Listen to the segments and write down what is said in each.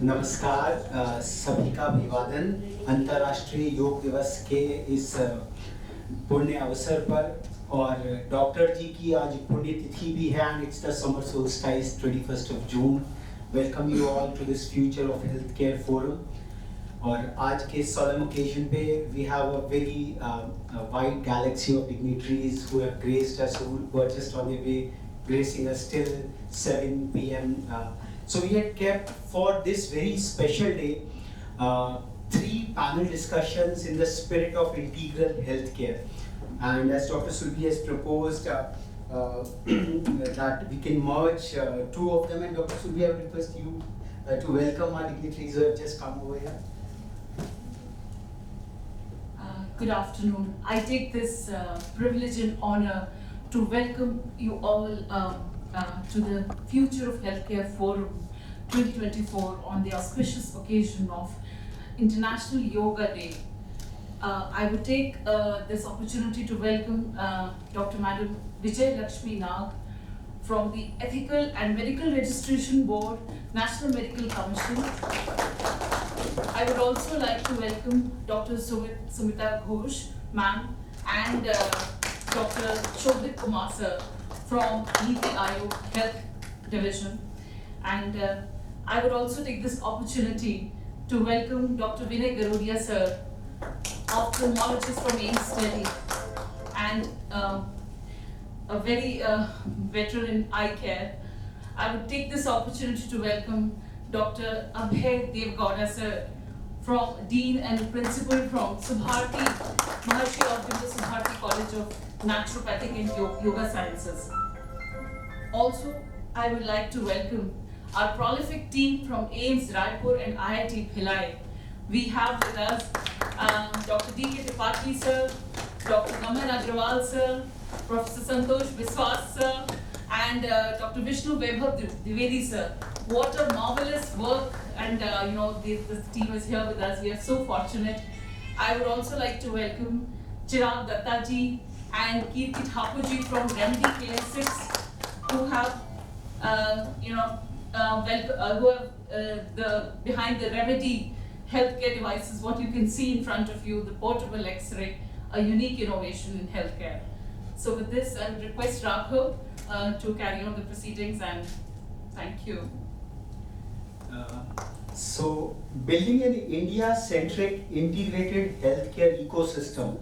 नमस्कार सभी का अभिवादन अंतर्राष्ट्रीय योग दिवस के इस पुण्य अवसर पर और डॉक्टर जी की आज पुण्य तिथि भी है and it's the summer solstice 21st of June. Welcome you all to this future of health care forum. और आज के solemn occasion पे we have a very wide galaxy of dignitaries who have graced us, who are just on their way gracing us till 7 p.m. So we had kept for this very special day 3 panel discussions in the spirit of integral healthcare. And as Dr. Sulbi has proposed that we can merge 2 of them. And Dr. Sulbi, I would request you to welcome our dignitaries who have just come over here. Good afternoon. I take this privilege and honor to welcome you all to the Future of Healthcare Forum 2024 on the auspicious occasion of International Yoga Day. I would take this opportunity to welcome Dr. Madam Vijay Lakshmi Nag from the Ethical and Medical Registration Board, National Medical Commission. I would also like to welcome Dr. Sumita Ghosh, ma'am, and Dr. Shobhit Kumar sir from Niti Aayog Health Division. And I would also take this opportunity to welcome Dr. Vinay Garodia sir, ophthalmologist from AIMS Delhi, and a very veteran in eye care. I would take this opportunity to welcome Dr. Abhay Devgowda sir, from Dean and Principal from Subharti, Maharshi Aurobindo Subharti College of Naturopathic and Yoga Sciences. Also, I would like to welcome our prolific team from AIMS Raipur and IIT Bhilai. We have with us Dr. D.K. Tripathi sir, Dr. Naman Agrawal sir, Professor Santosh Biswas sir, and Dr. Vishnu Vaibhav Dwivedi sir. What a marvelous work, and this team is here with us. We are so fortunate. I would also like to welcome Chirag Datta ji and Kirti Thakur ji from Remedy Care 6, who have behind the Remedy healthcare devices, what you can see in front of you, the portable X-ray, a unique innovation in healthcare. So with this, I would request Raghav to carry on the proceedings, and thank you. So, building an India-centric integrated healthcare ecosystem,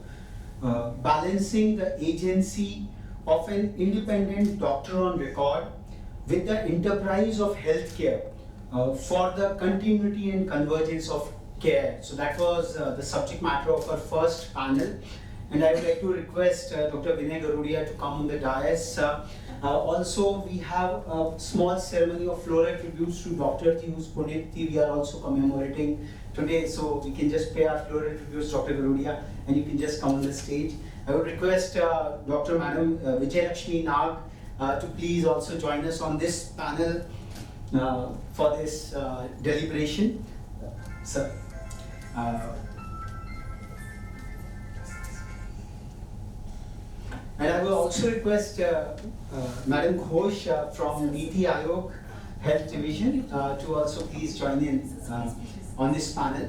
balancing the agency of an independent doctor on record with the enterprise of healthcare for the continuity and convergence of care. So that was the subject matter of our first panel. And I would like to request Dr. Vinay Garodia to come on the dais. Also, we have a small ceremony of floral tributes to Dr. T, whose Punyatithi we are also commemorating today. So we can just pay our floral tributes, Dr. Garodia, and you can just come on the stage. I would request Dr. Madam Vijay Lakshmi Nag to please also join us on this panel for this deliberation. Sir. And I will also request Madam Ghosh from Niti Aayog Health Division to also please join in on this panel.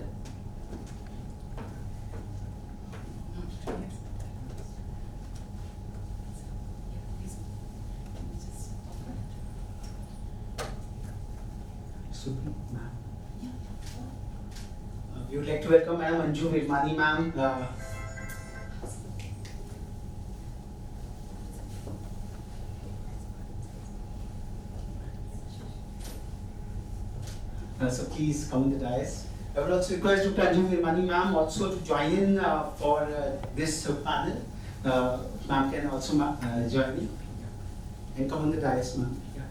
We would like to welcome Madam Anju Virmani ma'am. So please come on the dais. I would also request Dr. Anju Virmani ma'am also to join in for this panel. Ma'am can also join me and come on the dais, ma'am. Yeah.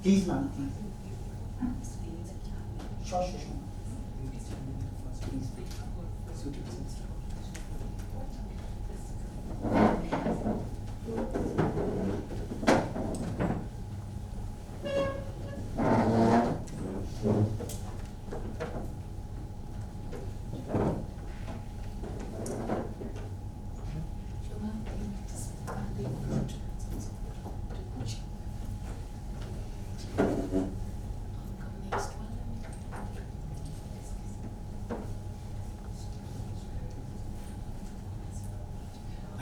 Please, ma'am. Sure.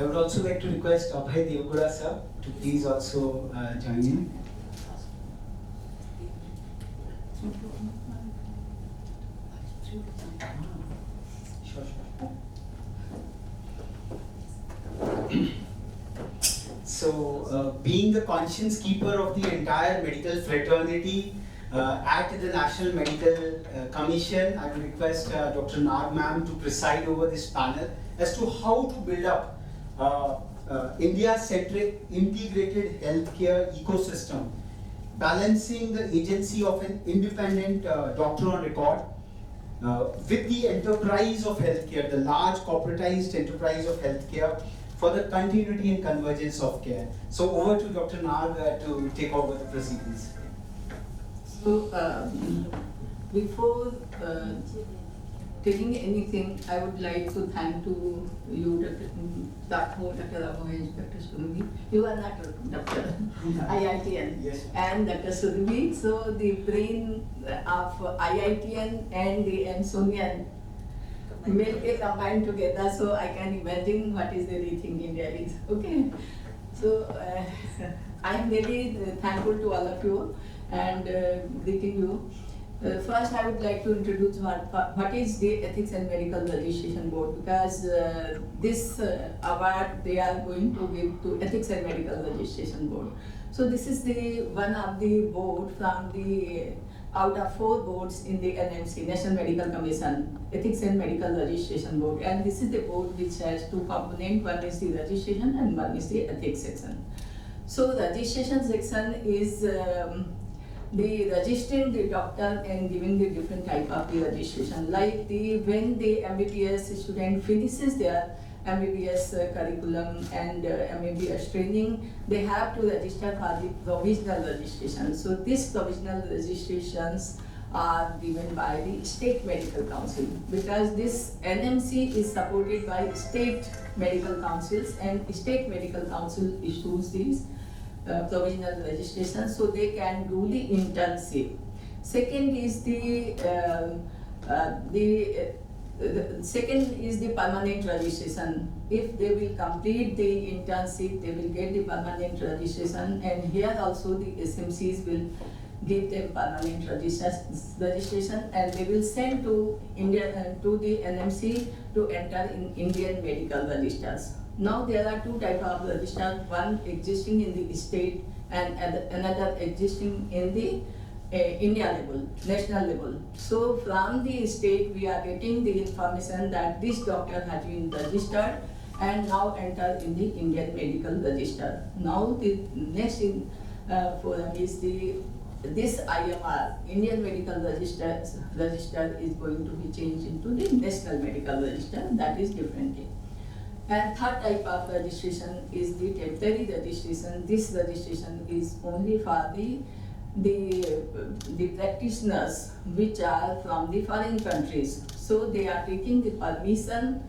I would also like to request Abhay Devgura sir to please also join in. Sure, sure. So, being the conscience keeper of the entire medical fraternity at the National Medical Commission, I will request Dr. Nag ma'am to preside over this panel as to how to build up India-centric integrated healthcare ecosystem, balancing the agency of an independent doctor on record with the enterprise of healthcare, the large corporatized enterprise of healthcare for the continuity and convergence of care. So over to Dr. Nag to take over the proceedings. So, before taking anything, I would like to thank to you, Dr. Ramohesh, Dr. Surabhi. You are not Dr. IITN. Yes. And Dr. Surabhi. So, the brain of IITN and the Amazonian milk combined together, so I can imagine what is the rethink India is. Okay. So, I am very thankful to all of you and greeting you. First, I would like to introduce what is the Ethics and Medical Registration Board, because this award they are going to give to Ethics and Medical Registration Board. So this is the one of the board from the out of 4 boards in the NMC, National Medical Commission, Ethics and Medical Registration Board, and this is the board which has 2 components. One is the registration and one is the ethics section. So registration section is the registering the doctor and giving the different type of the registration. Like when the MBBS student finishes their MBBS curriculum and MBBS training, they have to register for the provisional registration. So these provisional registrations are given by the State Medical Council, because this NMC is supported by state medical councils, and State Medical Council issues these provisional registration, so they can do the internship. Second is the second is the permanent registration. If they will complete the internship, they will get the permanent registration, and here also the SMCs will give them permanent registration, and they will send to India to the NMC to enter in Indian medical registers. Now there are 2 types of registers, one existing in the state and another existing in the India level, national level. So from the state we are getting the information that this doctor has been registered and now entered in the Indian medical register. Now the next forum is this IMR, Indian Medical Register is going to be changed into the National Medical Register, that is different thing. And third type of registration is the temporary registration. This registration is only for the practitioners which are from the foreign countries. So they are taking the permission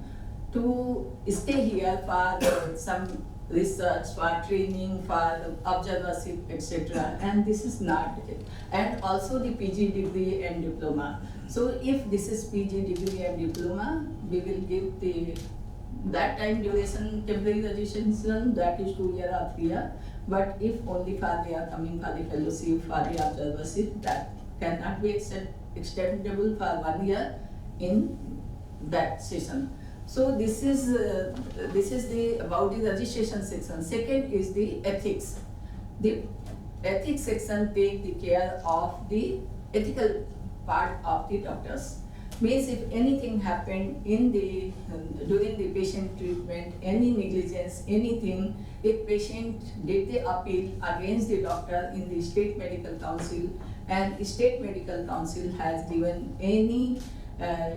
to stay here for some research, for training, for observership, etc. And this is not it. And also the PG degree and diploma. So if this is PG degree and diploma, we will give that time duration temporary registration, that is 2 years or 3 years. But if only for they are coming for the fellowship, for the observership, that cannot be extendable for 1 year in that session. So this is the about the registration section. Second is the ethics. The ethics section take the care of the ethical part of the doctors. Means if anything happened in during the patient treatment, any negligence, anything, if patient did the appeal against the doctor in the State Medical Council, and State Medical Council has given any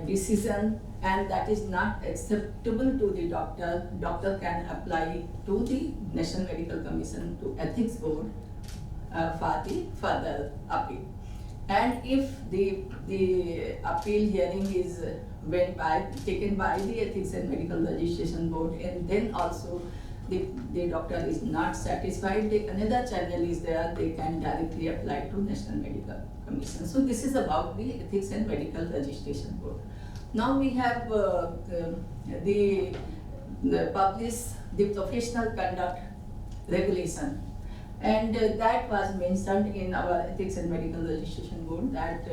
decision and that is not acceptable to the doctor, doctor can apply to the National Medical Commission, to Ethics Board for the further appeal. And if the appeal hearing is taken by the Ethics and Medical Registration Board, and then also the doctor is not satisfied, another channel is there, they can directly apply to National Medical Commission. So this is about the Ethics and Medical Registration Board. Now we have published the professional conduct regulation. And that was mentioned in our Ethics and Medical Registration Board that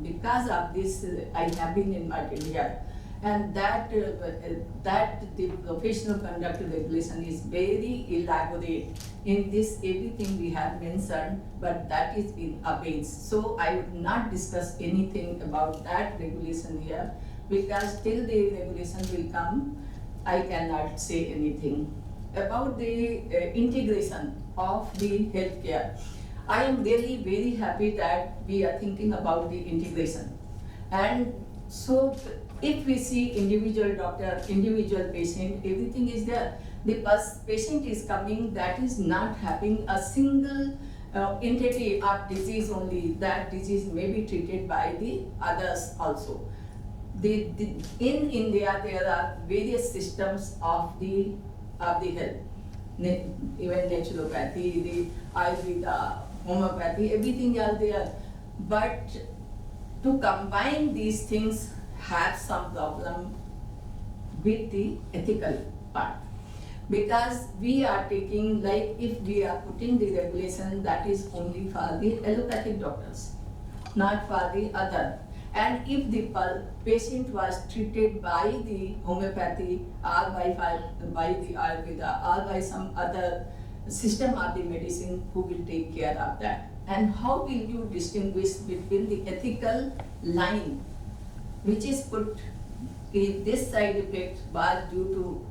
because of this, I have been invited here. And that the professional conduct regulation is very elaborate. In this, everything we have mentioned, but that is in abeyance. So I would not discuss anything about that regulation here, because till the regulation will come, I cannot say anything. About the integration of the healthcare, I am really very happy that we are thinking about the integration. And so if we see individual doctor, individual patient, everything is there. The patient is coming that is not having a single entity of disease only. That disease may be treated by the others also. In India, there are various systems of the health, even naturopathy, the Ayurveda, homeopathy, everything are there. But to combine these things have some problem with the ethical part. Because we are taking, like if we are putting the regulation that is only for the allopathic doctors, not for the other. And if the patient was treated by the homeopathy or by the Ayurveda or by some other system of the medicine, who will take care of that? And how will you distinguish between the ethical line, which is put in this side effect was due to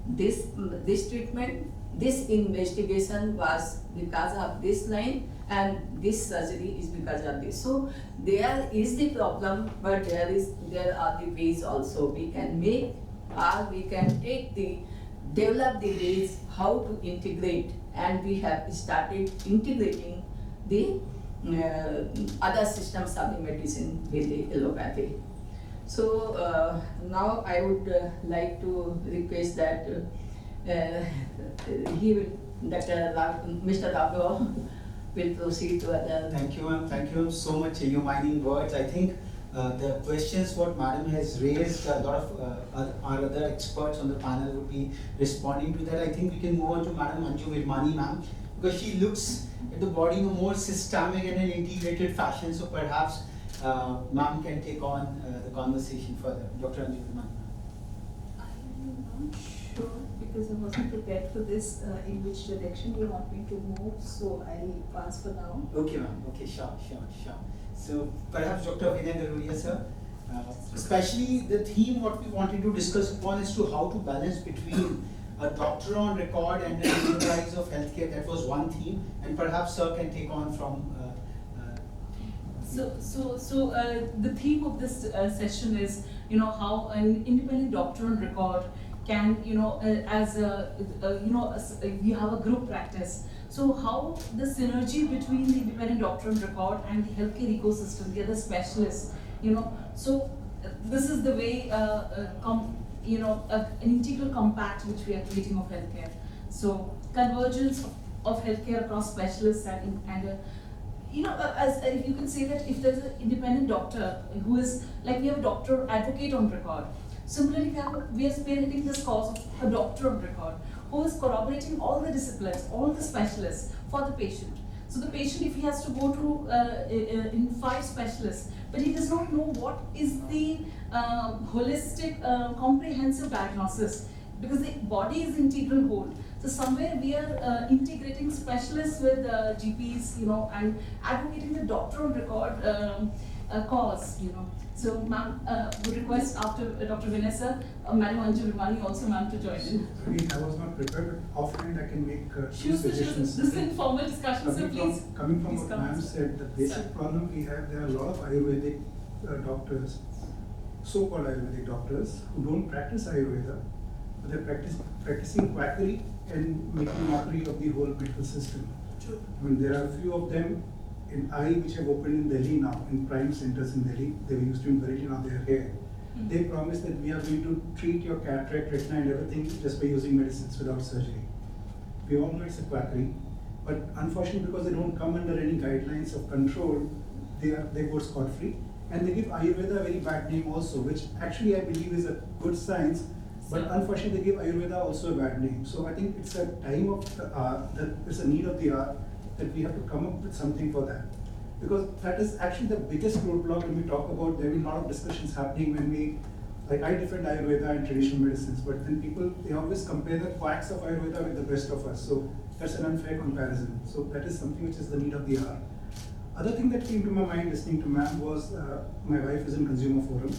this treatment, this investigation was because of this line, and this surgery is because of this. So there is the problem, but there are the ways also we can make, or we can develop the ways how to integrate, and we have started integrating the other systems of the medicine with the allopathy. So now I would like to request that Mr. Rao will proceed to other. Thank you, ma'am. Thank you so much. Illumining words. I think the questions what Madam has raised, a lot of our other experts on the panel would be responding to that. I think we can move on to Madam Anju Virmani, ma'am, because she looks at the body in a more systemic and an integrated fashion. So perhaps ma'am can take on the conversation further. Dr. Anju Virmani. I'm not sure because I wasn't prepared for this, in which direction you want me to move, so I'll pass for now. Okay, ma'am. Okay, sure. So perhaps Dr. Vinay Garudia, sir, especially the theme what we wanted to discuss upon is to how to balance between a doctor on record and the enterprise of healthcare. That was one theme, and perhaps sir can take on from. So the theme of this session is, how an independent doctor on record can, we have a group practice. So how the synergy between the independent doctor on record and the healthcare ecosystem, the other specialists, so this is the way, an integral compact which we are creating of healthcare. So convergence of healthcare across specialists and as you can say that if there's an independent doctor who is, like we have a doctor advocate on record, similarly we are spearheading this cause of a doctor on record who is corroborating all the disciplines, all the specialists for the patient. So the patient, if he has to go through in 5 specialists, but he does not know what is the holistic, comprehensive diagnosis, because the body is integral whole. So somewhere we are integrating specialists with GPs, and advocating the doctor on record cause, So ma'am, would request after Dr. Vanessa, Madam Anju Virmani also ma'am to join in. Again, I was not prepared, but offhand I can make Sure, suggestions. this is informal discussion, so please. Coming from please what come. ma'am said, the basic problem we have, there are a lot of Ayurvedic doctors, so-called Ayurvedic doctors, who don't practice Ayurveda, but they're practicing quackery and making mockery of the whole medical system. True. I mean, there are a few of them in eye which have opened in Delhi now, in prime centers in Delhi. They were used to in Delhi, now they are here. Mm-hmm. They promise that we are going to treat your cataract, retina and everything just by using medicines without surgery. We all know it's a quackery, but unfortunately because they don't come under any guidelines of control, they go scot-free. And they give Ayurveda a very bad name also, which actually I believe is a good science. But unfortunately, they give Ayurveda also a bad name. So I think it's a time of the hour, that it's a need of the hour that we have to come up with something for that. Because that is actually the biggest roadblock when we talk about, there will be a lot of discussions happening when we, like I defend Ayurveda and traditional medicines, but then people, they always compare the quacks of Ayurveda with the best of us. So that's an unfair comparison. So that is something which is the need of the hour. Other thing that came to my mind listening to ma'am was, my wife is in consumer forum.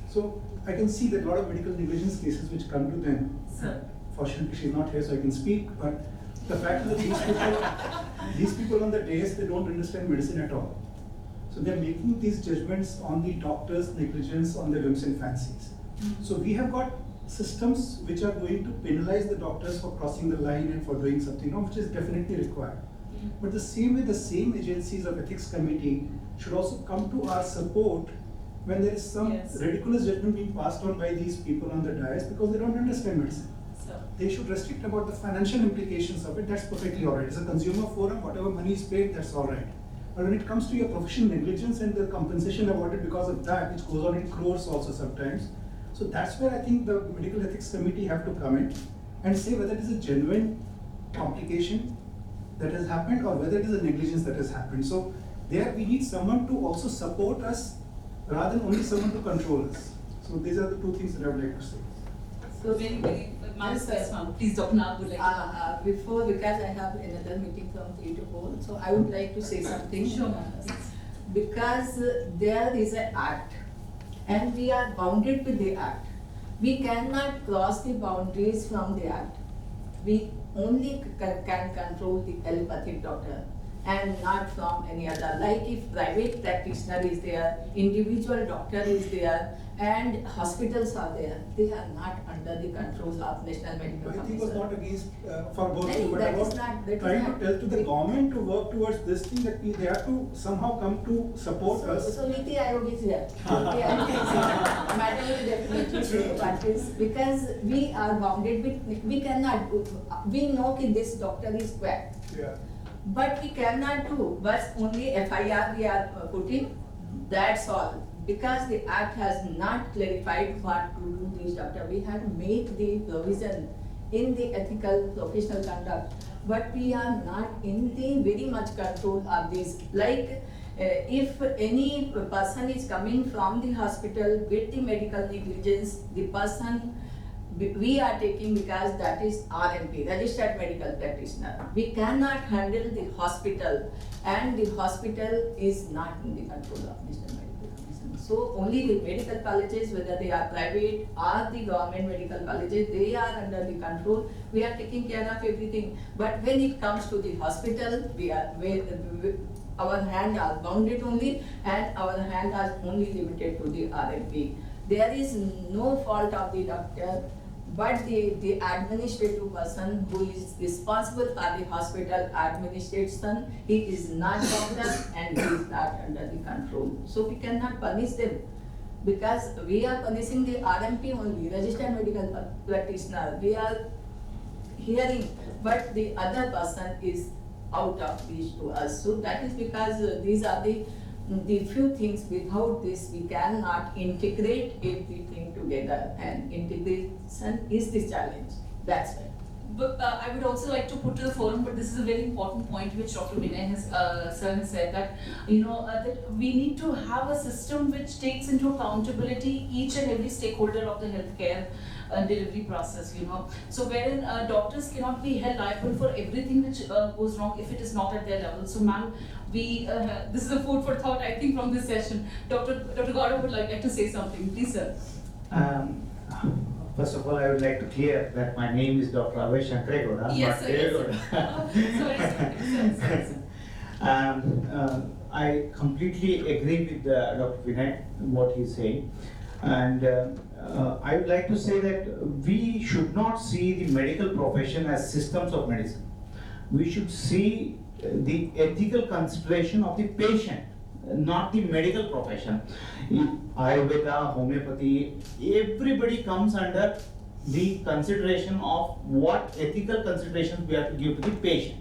So I can see that a lot of medical negligence cases which come to them. Sir. Fortunately, she's not here, so I can speak. But the fact is that these people on the dais, they don't understand medicine at all. So they're making these judgments on the doctor's negligence, on their whims and fancies. So we have got systems which are going to penalize the doctors for crossing the line and for doing something wrong, which is definitely required. But the same way, the same agencies of ethics committee should also come to our support when there is some Yes. ridiculous judgment being passed on by these people on the dais because they don't understand medicine. So, They should restrict about the financial implications of it. That's perfectly all right. It's a consumer forum, whatever money is paid, that's all right. But when it comes to your professional negligence and the compensation awarded because of that, which goes on in crores also sometimes, so that's where I think the medical ethics committee have to come in and say whether it is a genuine complication that has happened or whether it is a negligence that has happened. So there we need someone to also support us rather than only someone to control us. So these are the two things that I would like to say. So very, very, ma'am, Yes, yes, sir. ma'am. Please, Dr. Nag would like to. Before, because I have another meeting from 3 to 4, so I would like to say something. Sure, ma'am. Because there is an act and we are bounded with the act. We cannot cross the boundaries from the act. We only can control the allopathic doctor and not from any other. Like if private practitioner is there, individual doctor is there, and hospitals are there, they are not under the control of National Medical I think it was Commission. not against for both, No, but that is about not- that is trying not- to tell to the government to work towards this thing that they have to somehow come to support us. So Niti Aayog is here. Niti Aayog is here. Madam will definitely say what is, because we are bounded with, we cannot, we know that this doctor is quack, Yeah. but we cannot do, but only FIR we are putting, that's all. Because the act has not clarified what to do this doctor, we have made the provision in the ethical professional conduct, but we are not in the very much control of this. Like, if any person is coming from the hospital with the medical negligence, the person we are taking because that is RMP, registered medical practitioner. We cannot handle the hospital, and the hospital is not in the control of National Medical Commission. So only the medical colleges, whether they are private or the government medical colleges, they are under the control. We are taking care of everything. But when it comes to the hospital, our hands are bounded only, and our hands are only limited to the RMP. There is no fault of the doctor, but the administrative person who is responsible for the hospital administration, he is not doctor and he is not under the control. So we cannot punish them, because we are punishing the RMP only, registered medical practitioner. We are hearing, but the other person is out of reach to us. So that is because these are the few things. Without this we cannot integrate everything together, and integration is the challenge. That's why. But I would also like to put to the forum, but this is a very important point which Dr. Vinay sir has said, that that we need to have a system which takes into accountability each and every stakeholder of the healthcare delivery process. So wherein doctors cannot be held liable for everything which goes wrong if it is not at their level. So ma'am, this is a food for thought, I think, from this session. Dr. Gaurav would like to say something, please, sir. First of all, I would like to clear that my name is Dr. Abhay Shankaregoda, Yes, not sir, yes, Devegoda. sorry. I completely agree with Dr. Vinay, what he's saying. And I would like to say that we should not see the medical profession as systems of medicine. We should see the ethical consideration of the patient, not the medical profession. Ayurveda, homeopathy, everybody comes under the consideration of what ethical considerations we have to give to the patient.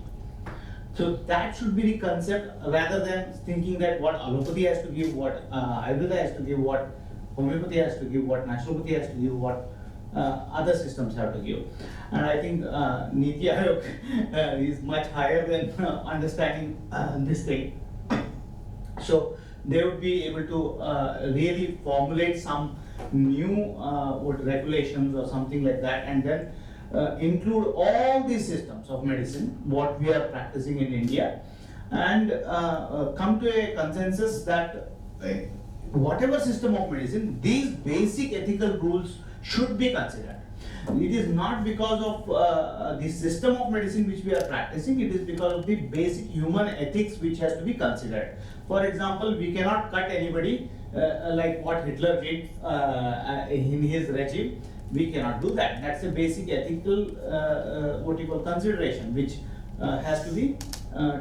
So that should be the concept, rather than thinking that what allopathy has to give, what Ayurveda has to give, what homeopathy has to give, what naturopathy has to give, what other systems have to give. And I think Niti Aayog is much higher than understanding this thing. So they would be able to really formulate some new regulations or something like that, and then include all these systems of medicine, what we are practicing in India, and come to a consensus that whatever system of medicine, these basic ethical rules should be considered. It is not because of the system of medicine which we are practicing, it is because of the basic human ethics which has to be considered. For example, we cannot cut anybody like what Hitler did in his regime. We cannot do that. That's a basic ethical what you call consideration which has to be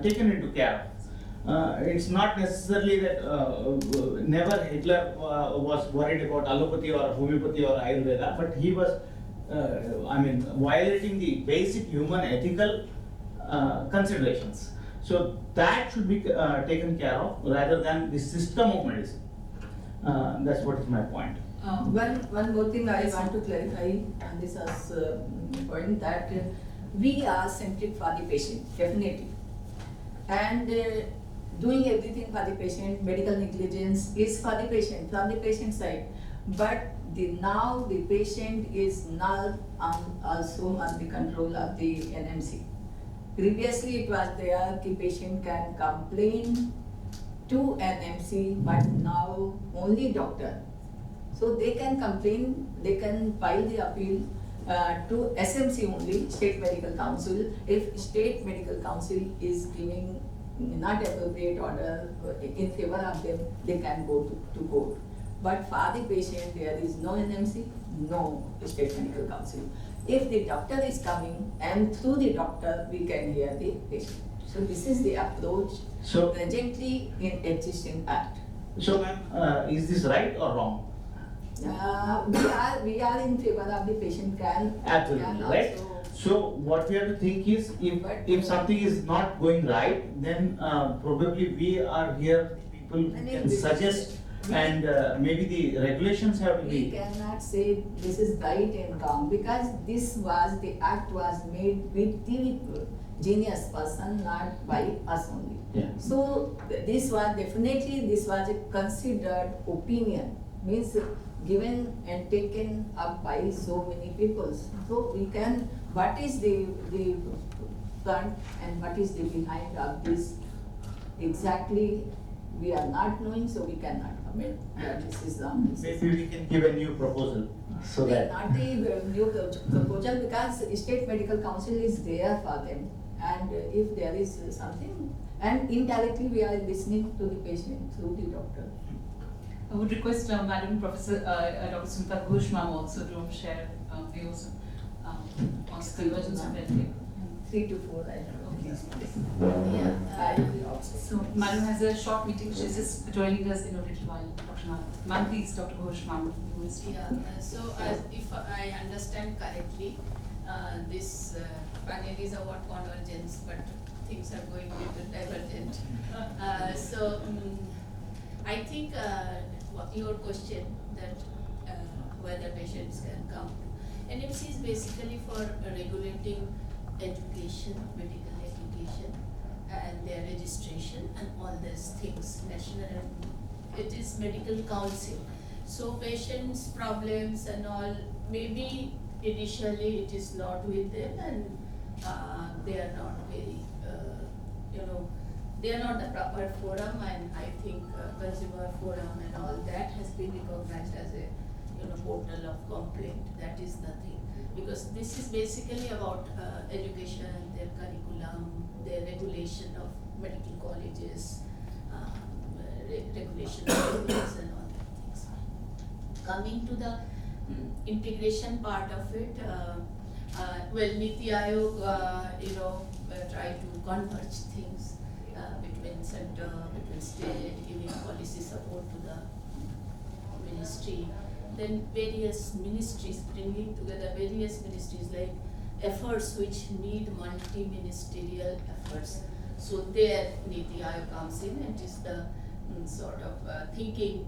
taken into care. It's not necessarily that never Hitler was worried about allopathy or homeopathy or Ayurveda, but he was violating the basic human ethical considerations. So that should be taken care of rather than the system of medicine. That's what is my point. One more thing I want to clarify on this point, that we are centric for the patient, definitely. And doing everything for the patient, medical negligence is for the patient, from the patient side. But now the patient is now also on the control of the NMC. Previously it was there, the patient can complain to NMC, but now only doctor. So they can complain, they can file the appeal to SMC only, State Medical Council. If State Medical Council is giving not appropriate order in favor of them, they can go to court. But for the patient, there is no NMC, no State Medical Council. If the doctor is coming, and through the doctor, we can hear the patient. So this is the approach presently in existing act. So ma'am, is this right or wrong? We are in favor of the patient can. Absolutely, can right? also- So what we have to think is, if something is not going right, then probably we are here, people can suggest, and maybe the regulations have to We be. cannot say this is right and wrong, because the act was made with the genius person, not by us only. Yeah. So this was a considered opinion, means given and taken up by so many people. So we can, what is the front and what is the behind of this exactly, we are not knowing, so we cannot comment that this is wrong. Maybe we can give a new proposal, so that. Not the new proposal, because State Medical Council is there for them, and if there is something, and indirectly we are listening to the patient through the doctor. I would request Madam Professor Dr. Smita Ghosh ma'am also to share views on the convergence of healthcare. 3 to 4, I don't know. Yeah. So Madam has a short meeting. She's just joining us in a little while. Dr. Ma'am, please, Dr. Ghosh ma'am. Yeah, so if I understand correctly, this panel is about convergence, but things are going a little divergent. I think your question that whether patients can come to NMC is basically for regulating education, medical education, and their registration and all these things. National, it is medical council. So patients' problems and all, maybe initially it is not with them, and they are not very, they are not the proper forum, and I think consumer forum and all that has been recognized as a portal of complaint. That is the thing, because this is basically about education, their curriculum, their regulation of medical colleges, regulation of schools and all that things. Coming to the integration part of it, Niti Aayog, try to converge things between center, between state, giving policy support to the ministry. Then various ministries, bringing together various ministries, like efforts which need multi-ministerial efforts. So there Niti Aayog comes in and is the sort of thinking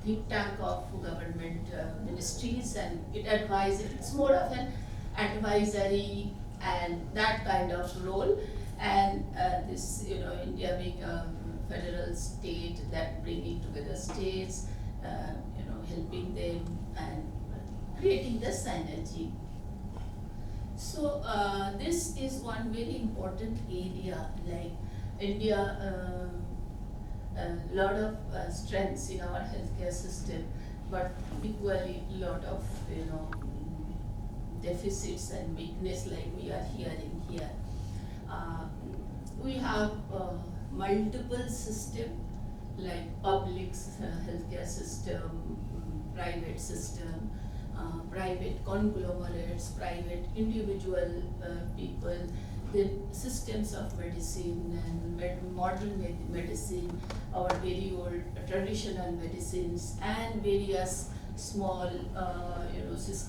think tank of government ministries, and it advises, it's more of an advisory and that kind of role. And this, India being a federal state, that bringing together states, helping them and creating the synergy. So this is one very important area, like India, a lot of strengths in our healthcare system, but equally lot of deficits and weakness, like we are hearing here. We have multiple system, like public healthcare system, private system, private conglomerates, private individual people, the systems of medicine and modern medicine, our very old traditional medicines, and various small systems